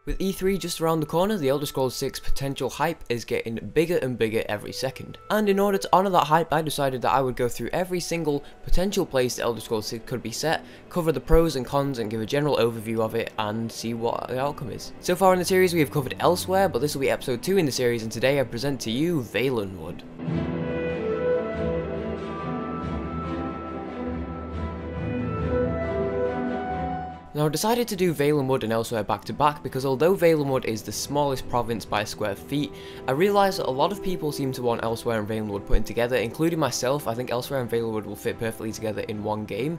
With E3 just around the corner, the Elder Scrolls 6 potential hype is getting bigger and bigger every second. And in order to honour that hype, I decided that I would go through every single potential place the Elder Scrolls 6 could be set, cover the pros and cons and give a general overview of it and see what the outcome is. So far in the series we have covered Elsewhere, but this will be episode 2 in the series, and today I present to you Valenwood. Now I decided to do Valenwood and Elsewhere back to back because although Valenwood is the smallest province by square feet, I realised that a lot of people seem to want Elsewhere and Valenwood put together, including myself. I think Elsewhere and Valenwood will fit perfectly together in one game,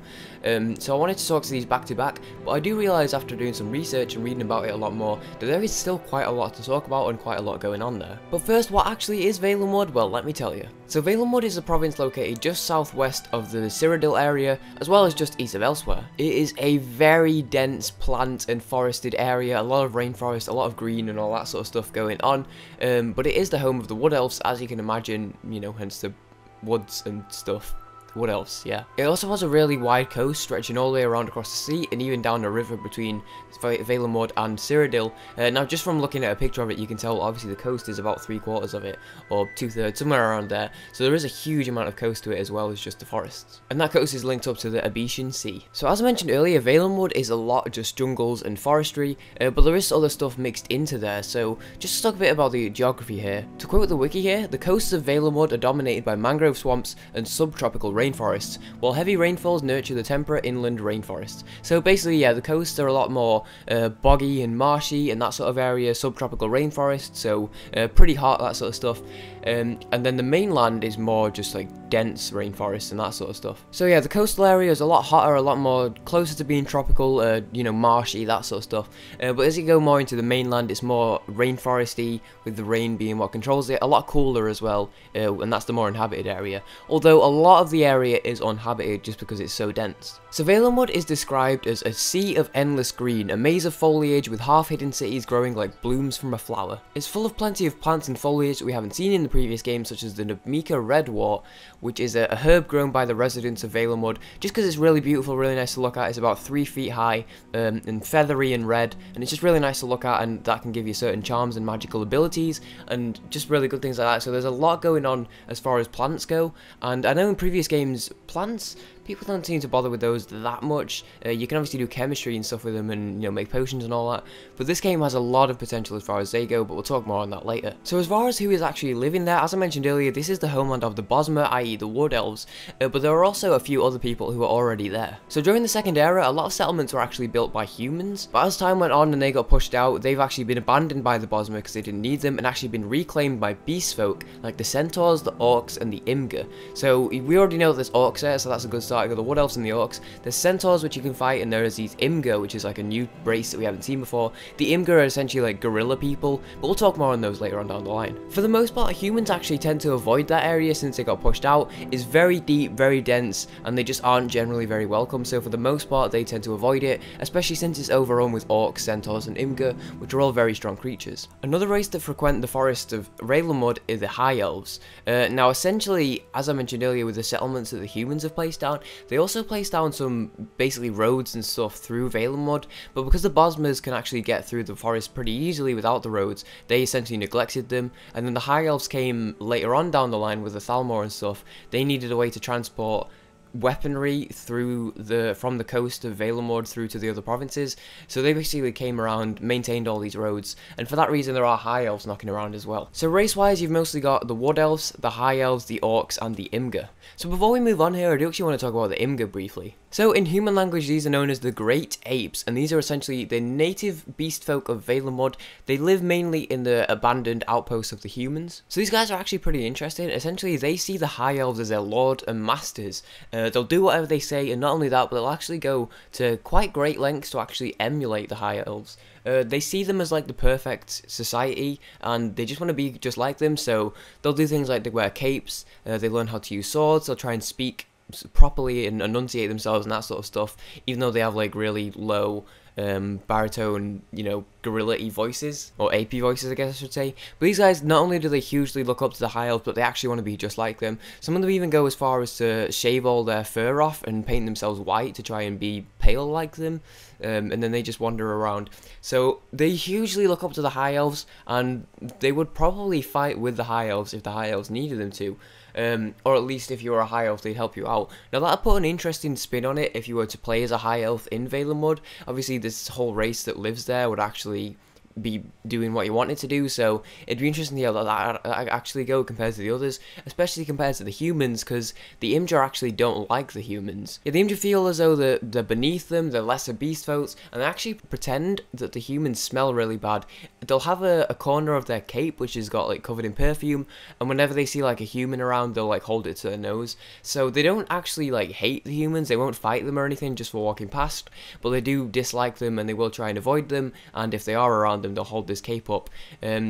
so I wanted to talk to these back to back, but I do realise after doing some research and reading about it a lot more that there is still quite a lot to talk about and quite a lot going on there. But first, what actually is Valenwood? Well, let me tell you. So Valenwood is a province located just southwest of the Cyrodiil area, as well as just east of Elsewhere. It is a very dense plant and forested area, a lot of rainforest, a lot of green and all that sort of stuff going on, but it is the home of the Wood Elves, as you can imagine, you know, hence the woods and stuff. What else? Yeah. It also has a really wide coast stretching all the way around across the sea and even down the river between Valenwood and Cyrodiil. Now just from looking at a picture of it, you can tell obviously the coast is about 3/4 of it, or 2/3, somewhere around there. So there is a huge amount of coast to it as well as just the forests. And that coast is linked up to the Abetian Sea. So as I mentioned earlier, Valenwood is a lot of just jungles and forestry, but there is other stuff mixed into there. So just to talk a bit about the geography here. To quote the wiki here, the coasts of Valenwood are dominated by mangrove swamps and subtropical rainforests, while heavy rainfalls nurture the temperate inland rainforests. So basically, yeah, the coasts are a lot more boggy and marshy and that sort of area, subtropical rainforest, so pretty hot, that sort of stuff. And then the mainland is more just like dense rainforests and that sort of stuff. So yeah, the coastal area is a lot hotter, a lot more closer to being tropical, you know, marshy, that sort of stuff. But as you go more into the mainland, it's more rainforesty, with the rain being what controls it, a lot cooler as well, and that's the more inhabited area. Although a lot of the area is uninhabited just because it's so dense. So Valenwood is described as a sea of endless green, a maze of foliage with half-hidden cities growing like blooms from a flower. It's full of plenty of plants and foliage that we haven't seen in the previous games, such as the Nabmika redwort, which is a herb grown by the residents of Valenwood, just because it's really beautiful, really nice to look at. It's about 3 feet high, and feathery and red, and it's just really nice to look at, and that can give you certain charms and magical abilities, and just really good things like that. So there's a lot going on as far as plants go, and I know in previous games, plants, people don't seem to bother with those that much. You can obviously do chemistry and stuff with them and, you know, make potions and all that, but this game has a lot of potential as far as they go, but we'll talk more on that later. So as far as who is actually living there, as I mentioned earlier, this is the homeland of the Bosmer, i.e. the Wood Elves, but there are also a few other people who are already there. So during the Second Era, a lot of settlements were actually built by humans, but as time went on and they got pushed out, they've actually been abandoned by the Bosmer because they didn't need them, and actually been reclaimed by beast folk like the centaurs, the orcs, and the Imga. So we already know that there's orcs there, so that's a good start. You got the Wood Elves and the orcs. There's centaurs which you can fight, and there is these Imga, which is like a new race that we haven't seen before. The Imga are essentially like gorilla people, but we'll talk more on those later on down the line. For the most part, humans actually tend to avoid that area since they got pushed out. It's very deep, very dense, and they just aren't generally very welcome, so for the most part they tend to avoid it, especially since it's overrun with orcs, centaurs, and Imga, which are all very strong creatures. Another race that frequent the forests of Valenwood is the High Elves. Now essentially, as I mentioned earlier with the settlements that the humans have placed down, they also placed down some basically roads and stuff through Valenwood, but because the Bosmers can actually get through the forest pretty easily without the roads, they essentially neglected them, and then the High Elves came later on down the line with the Thalmor and stuff. They needed a way to transport weaponry through from the coast of Valenwood through to the other provinces, so they basically came around, maintained all these roads, and for that reason there are High Elves knocking around as well. So race wise, you've mostly got the Wood Elves, the High Elves, the Orcs, and the Imga. So before we move on here, I do actually want to talk about the Imga briefly. So in human language, these are known as the Great Apes, and these are essentially the native beast folk of Valenwood. They live mainly in the abandoned outposts of the humans. So these guys are actually pretty interesting. Essentially, they see the High Elves as their lord and masters. They'll do whatever they say, and not only that, but they'll actually go to quite great lengths to actually emulate the High Elves. They see them as like the perfect society, and they just want to be just like them, so they'll do things like they wear capes, they learn how to use swords, they'll try and speak properly and enunciate themselves and that sort of stuff, even though they have like really low baritone, you know, gorilla-y voices, or AP voices I guess I should say. But these guys, not only do they hugely look up to the High Elves, but they actually want to be just like them. Some of them even go as far as to shave all their fur off and paint themselves white to try and be pale like them. And then they just wander around. So they hugely look up to the High Elves, and they would probably fight with the High Elves if the High Elves needed them to. Or at least if you were a High Elf, they'd help you out. Now that'd put an interesting spin on it if you were to play as a High Elf in Valenwood. Obviously this whole race that lives there would actually be doing what you want it to do, so it'd be interesting to see how that actually go compared to the others, especially compared to the humans, because the Imga actually don't like the humans. Yeah, the Imga feel as though they're beneath them, they're lesser beast folks, and they actually pretend that the humans smell really bad. They'll have a corner of their cape which has got like covered in perfume, and whenever they see like a human around, they'll like hold it to their nose. So they don't actually like hate the humans, they won't fight them or anything just for walking past, but they do dislike them and they will try and avoid them, and if they are around them, they'll hold this cape up,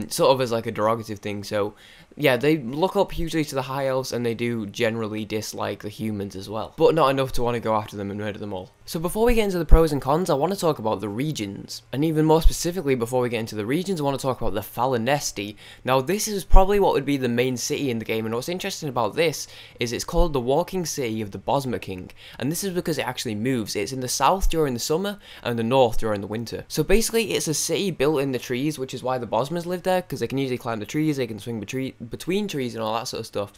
sort of as like a derogative thing. So yeah, they look up hugely to the High Elves, and they do generally dislike the humans as well, but not enough to want to go after them and murder them all. So before we get into the pros and cons, I want to talk about the regions, and even more specifically before we get into the regions, I want to talk about the Valenwood. Now this is probably what would be the main city in the game, and what's interesting about this is it's called the Walking City of the Bosmer King, and this is because it actually moves. It's in the south during the summer and the north during the winter. So basically it's a city built in the trees, which is why the Bosmers live there, because they can easily climb the trees, they can swing between trees and all that sort of stuff.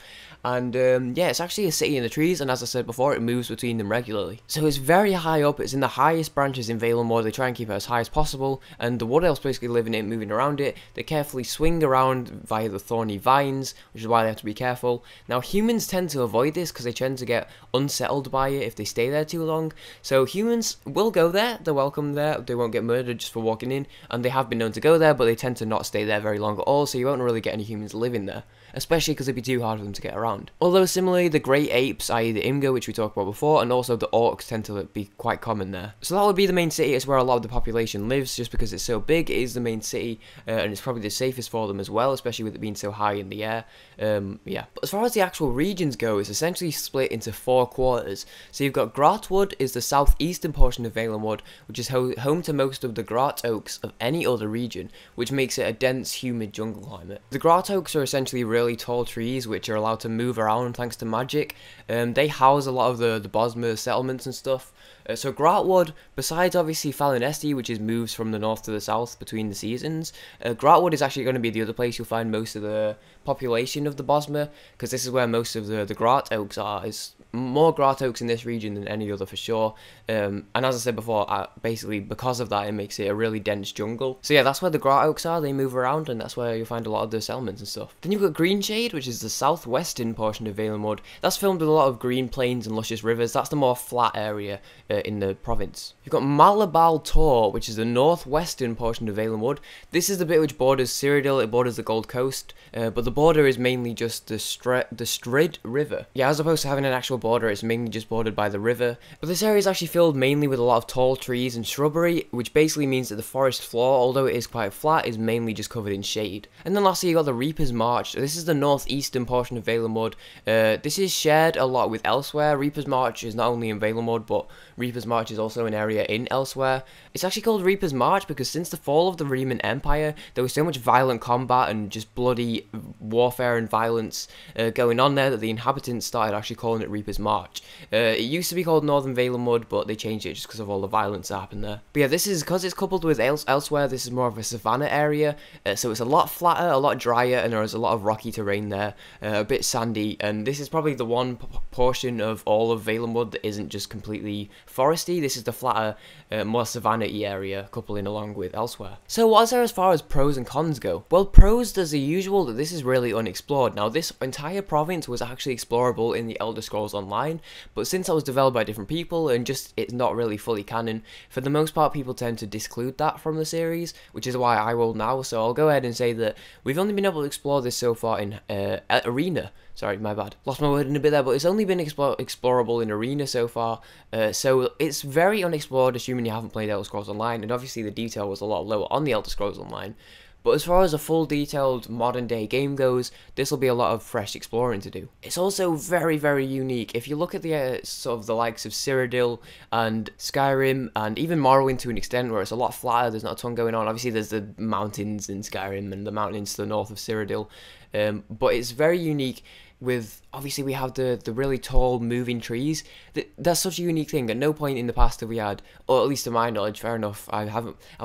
And yeah, it's actually a city in the trees, and as I said before, it moves between them regularly. So it's very high up, it's in the highest branches in Valenwood. They try and keep it as high as possible, and the Wood Elves basically live in it, moving around it. They carefully swing around via the thorny vines, which is why they have to be careful. Now humans tend to avoid this because they tend to get unsettled by it if they stay there too long. So humans will go there, they're welcome there, they won't get murdered just for walking in, and they have been known to go there, but they tend to not stay there very long at all, so you won't really get any humans living there, especially because it'd be too hard for them to get around. Although similarly, the Great Apes, i.e. the Imga, which we talked about before, and also the Orcs tend to be quite common there. So that would be the main city. It's where a lot of the population lives, just because it's so big. It is the main city, and it's probably the safest for them as well, especially with it being so high in the air. Yeah. But as far as the actual regions go, it's essentially split into 4 quarters. So you've got Grahtwood is the southeastern portion of Valenwood, which is home to most of the Graht Oaks of any other region, which makes it a dense, humid jungle climate. The Graht Oaks are essentially really tall trees which are allowed to move around thanks to magic. They house a lot of the Bosmer settlements and stuff. So Grahtwood, besides obviously Valenwood, which is moves from the north to the south between the seasons, Grahtwood is actually going to be the other place you'll find most of the population of the Bosmer, because this is where most of the Graht Oaks are. There's more Graht Oaks in this region than any other for sure, and as I said before, basically because of that it makes it a really dense jungle. So yeah, that's where the Graht Oaks are. They move around, and that's where you'll find a lot of the settlements and stuff. Then you've got Greenshade, which is the southwestern portion of Valenwood. That's filmed with a lot of green plains and luscious rivers. That's the more flat area in the province. You've got Malabal Tor, which is the northwestern portion of Valenwood. This is the bit which borders Cyrodiil, it borders the Gold Coast, but the border is mainly just the Strid River. Yeah, as opposed to having an actual border, it's mainly just bordered by the river. But this area is actually filled mainly with a lot of tall trees and shrubbery, which basically means that the forest floor, although it is quite flat, is mainly just covered in shade. And then lastly, you got the Reaper's March. This is the northeastern portion of Valenwood. This is shared a lot with elsewhere. Reaper's March is not only in Valenwood, but Reaper's March is also an area in elsewhere. It's actually called Reaper's March because since the fall of the Riemann Empire, there was so much violent combat and just bloody warfare and violence going on there that the inhabitants started actually calling it Reaper's March. It used to be called Northern Valenwood, but they changed it just because of all the violence that happened there. But yeah, this is because it's coupled with elsewhere, this is more of a savanna area, so it's a lot flatter, a lot drier, and there is a lot of rocky terrain there, a bit sandy, and this is probably the one portion of all of Valenwood that isn't just completely foresty. This is the flatter, more savanna-y area, coupling along with elsewhere. So what is there as far as pros and cons go? Well, pros, there's the usual that this is really unexplored. Now, this entire province was actually explorable in the Elder Scrolls Online, but since that was developed by different people and just it's not really fully canon, for the most part people tend to disclude that from the series, which is why I will now. So I'll go ahead and say that we've only been able to explore this so far in Arena. Sorry, my bad. Lost my word in a bit there, but it's only been explorable in Arena so far, so it's very unexplored, assuming you haven't played Elder Scrolls Online, and obviously the detail was a lot lower on the Elder Scrolls Online. but as far as a full detailed modern day game goes, this will be a lot of fresh exploring to do. It's also very, very unique. If you look at the sort of the likes of Cyrodiil and Skyrim and even Morrowind to an extent, where it's a lot flatter, there's not a ton going on. Obviously there's the mountains in Skyrim and the mountains to the north of Cyrodiil, but it's very unique. With obviously we have the really tall moving trees. That's such a unique thing. At no point in the past have we had, or at least to my knowledge, fair enough, I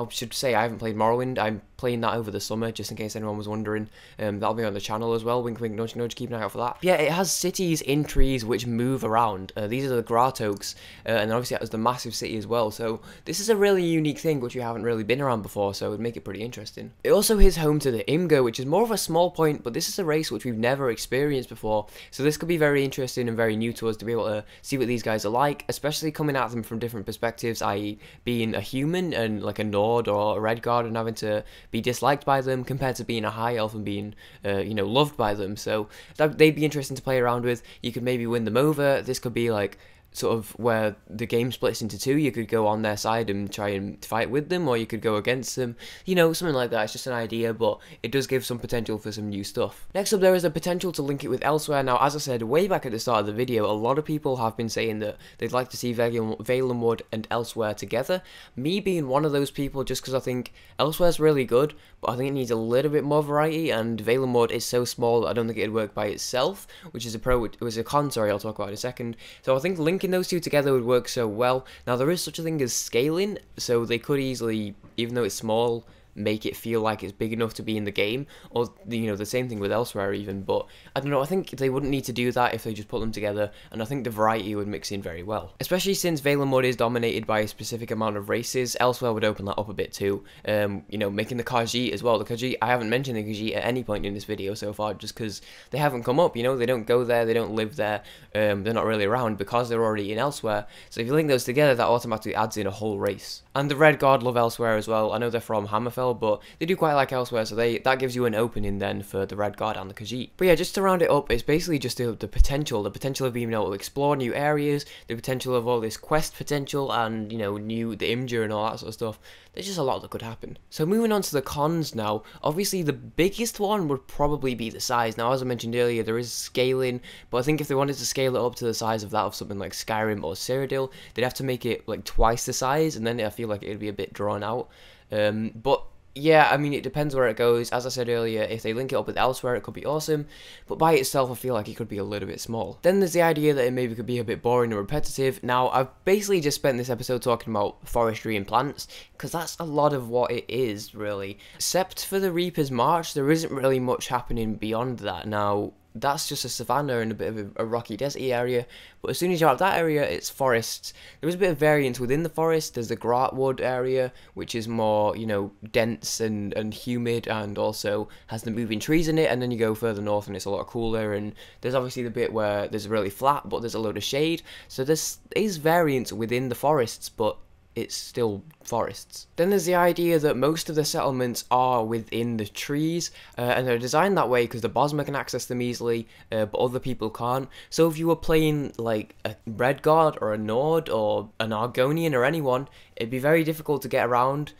should say I haven't played Morrowind. I'm playing that over the summer, just in case anyone was wondering. That'll be on the channel as well. Wink wink nudge nudge, keep an eye out for that. But yeah, it has cities in trees which move around. These are the Gratoaks, and obviously that was the massive city as well. So this is a really unique thing which we haven't really been around before, so it would make it pretty interesting. It also is home to the Imga, which is more of a small point, but this is a race which we've never experienced before. So this could be very interesting and very new to us to be able to see what these guys are like, especially coming at them from different perspectives, i.e. being a human and like a Nord or a Redguard and having to be disliked by them compared to being a High Elf and being, you know, loved by them. So they'd be interesting to play around with. You could maybe win them over. This could be like sort of where the game splits into two. You could go on their side and try and fight with them, or you could go against them, you know, something like that. It's just an idea, but it does give some potential for some new stuff. Next up, there is a potential to link it with elsewhere. Now, as I said way back at the start of the video, a lot of people have been saying that they'd like to see Valenwood and Elsewhere together. Me being one of those people, just because I think Elsewhere's really good, but I think it needs a little bit more variety, and Valenwood is so small that I don't think it'd work by itself, which is a pro, it was a con, sorry, I'll talk about in a second. So I think linking those two together would work so well. Now, there is such a thing as scaling, so they could easily, even though it's small, make it feel like it's big enough to be in the game, or, you know, the same thing with Elsewhere even, but I don't know, I think they wouldn't need to do that if they just put them together, and I think the variety would mix in very well. Especially since Valenwood is dominated by a specific amount of races, Elsewhere would open that up a bit too, you know, making the Khajiit as well. The Khajiit, I haven't mentioned the Khajiit at any point in this video so far, just because they haven't come up, you know, they don't go there, they don't live there, they're not really around because they're already in Elsewhere, so if you link those together, that automatically adds in a whole race. And the Redguard love Elsewhere as well. I know they're from Hammerfell, but they do quite like Elsewhere, so that gives you an opening then for the Redguard and the Khajiit. But yeah, just to round it up, it's basically just the potential of being able to explore new areas, the potential of all this quest potential, and, you know, the Imga and all that sort of stuff. There's just a lot that could happen. So moving on to the cons now, obviously the biggest one would probably be the size. Now, as I mentioned earlier, there is scaling, but I think if they wanted to scale it up to the size of that of something like Skyrim or Cyrodiil, they'd have to make it like twice the size, and then I feel like it'd be a bit drawn out. But yeah, I mean, it depends where it goes. As I said earlier, if they link it up with Elsewhere, it could be awesome, but by itself, I feel like it could be a little bit small. Then there's the idea that it maybe could be a bit boring and repetitive. Now, I've basically just spent this episode talking about forestry and plants, because that's a lot of what it is, really. Except for the Reaper's March, there isn't really much happening beyond that. Now, that's just a savanna and a bit of a rocky deserty area, but as soon as you're out of that area, it's forests. There is a bit of variance within the forest. There's the Grotwood area, which is more, you know, dense and humid, and also has the moving trees in it, and then you go further north and it's a lot cooler, and there's obviously the bit where there's really flat, but there's a load of shade, so this is variance within the forests, but it's still forests. Then there's the idea that most of the settlements are within the trees, and they're designed that way because the Bosmer can access them easily, but other people can't. So if you were playing like a Redguard or a Nord or an Argonian or anyone, it'd be very difficult to get around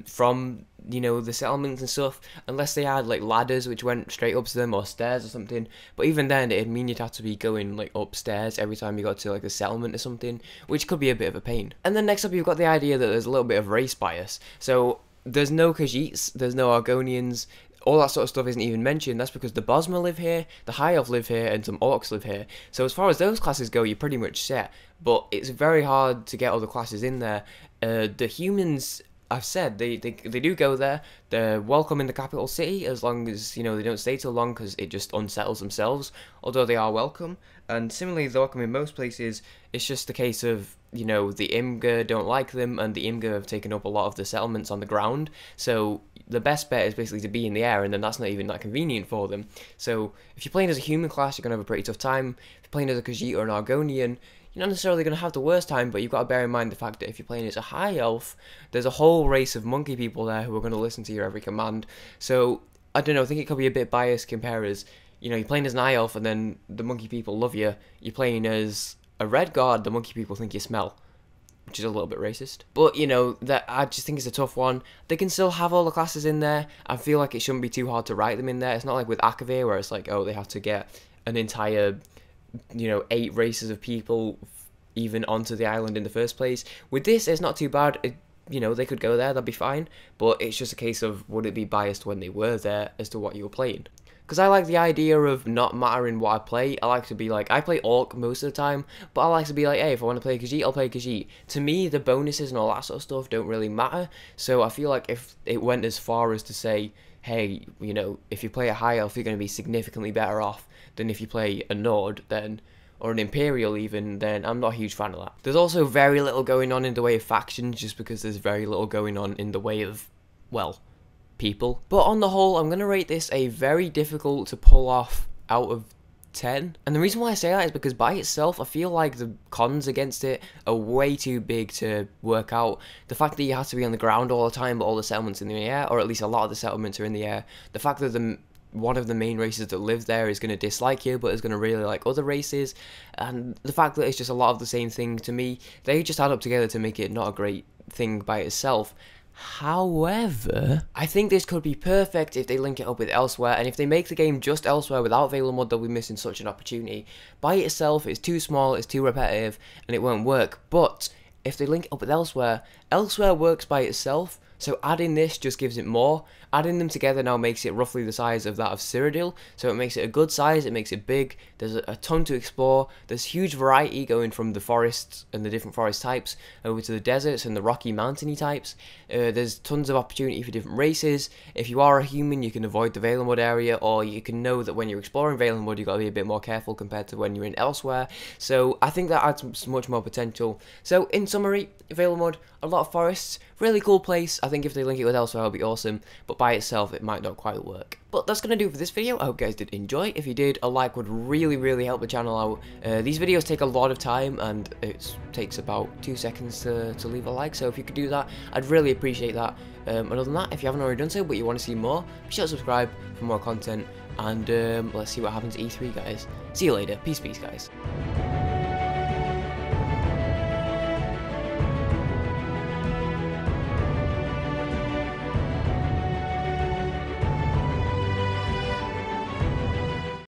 from, you know, the settlements and stuff, unless they had like ladders which went straight up to them, or stairs or something. But even then, it'd mean you'd have to be going like upstairs every time you got to like a settlement or something, which could be a bit of a pain. And then next up, you've got the idea that there's a little bit of race bias. So there's no Khajiits, there's no Argonians, all that sort of stuff isn't even mentioned. That's because the Bosmer live here, the High Elf live here, and some Orcs live here. So as far as those classes go, you're pretty much set, but it's very hard to get other classes in there. The humans, I've said, they do go there. They're welcome in the capital city, as long as, you know, they don't stay too long, because it just unsettles themselves, although they are welcome. And similarly, they're welcome in most places. It's just a case of, you know, the Imga don't like them, and the Imga have taken up a lot of the settlements on the ground, so the best bet is basically to be in the air, and then that's not even that convenient for them. So if you're playing as a human class, you're going to have a pretty tough time. If you're playing as a Khajiit or an Argonian, you're not necessarily going to have the worst time, but you've got to bear in mind the fact that if you're playing as a High Elf, there's a whole race of monkey people there who are going to listen to your every command. So, I don't know, I think it could be a bit biased compared as, you know, you're playing as an High Elf and then the monkey people love you. You're playing as a Redguard, the monkey people think you smell. which is a little bit racist. But, you know, that I just think it's a tough one. They can still have all the classes in there. I feel like it shouldn't be too hard to write them in there. It's not like with Akavir, where it's like, oh, they have to get an entire, you know, 8 races of people even onto the island in the first place. With this, it's not too bad. You know, they could go there, that'd be fine. But it's just a case of, would it be biased when they were there as to what you were playing? Because I like the idea of not mattering what I play. I like to be like, I play Orc most of the time, but I like to be like, hey, if I want to play Khajiit, I'll play Khajiit. To me, the bonuses and all that sort of stuff don't really matter. So I feel like if it went as far as to say, hey, you know, if you play a High Elf, you're going to be significantly better off than if you play a Nord, then, or an Imperial even, then I'm not a huge fan of that. There's also very little going on in the way of factions, just because there's very little going on in the way of, well, people. But on the whole, I'm going to rate this a very difficult to pull off out of 10. And the reason why I say that is because by itself, I feel like the cons against it are way too big to work out. The fact that you have to be on the ground all the time, but all the settlements in the air, or at least a lot of the settlements are in the air. The fact that one of the main races that live there is going to dislike you, but is going to really like other races. And the fact that it's just a lot of the same thing, to me, they just add up together to make it not a great thing by itself. However, I think this could be perfect if they link it up with Elsewhere, and if they make the game just Elsewhere without Valenwood, they'll be missing such an opportunity. By itself, it's too small, it's too repetitive, and it won't work. But if they link it up with Elsewhere, Elsewhere works by itself, so adding this just gives it more. Adding them together now makes it roughly the size of that of Cyrodiil, so it makes it a good size, it makes it big, there's a ton to explore, there's huge variety going from the forests and the different forest types over to the deserts and the rocky mountainy types. There's tons of opportunity for different races. If you are a human, you can avoid the Valenwood area, or you can know that when you're exploring Valenwood, you've got to be a bit more careful compared to when you're in Elsewhere. So I think that adds much more potential. So in summary, Valenwood, a lot of forests, really cool place. I think if they link it with Elsewhere, it'll be awesome, but by itself, it might not quite work. But that's going to do it for this video. I hope you guys did enjoy. If you did, a like would really help the channel out. These videos take a lot of time, and it takes about 2 seconds to leave a like, so if you could do that, I'd really appreciate that. Other than that, if you haven't already done so, but you want to see more, be sure to subscribe for more content, and let's see what happens at E3, guys. See you later. Peace, guys.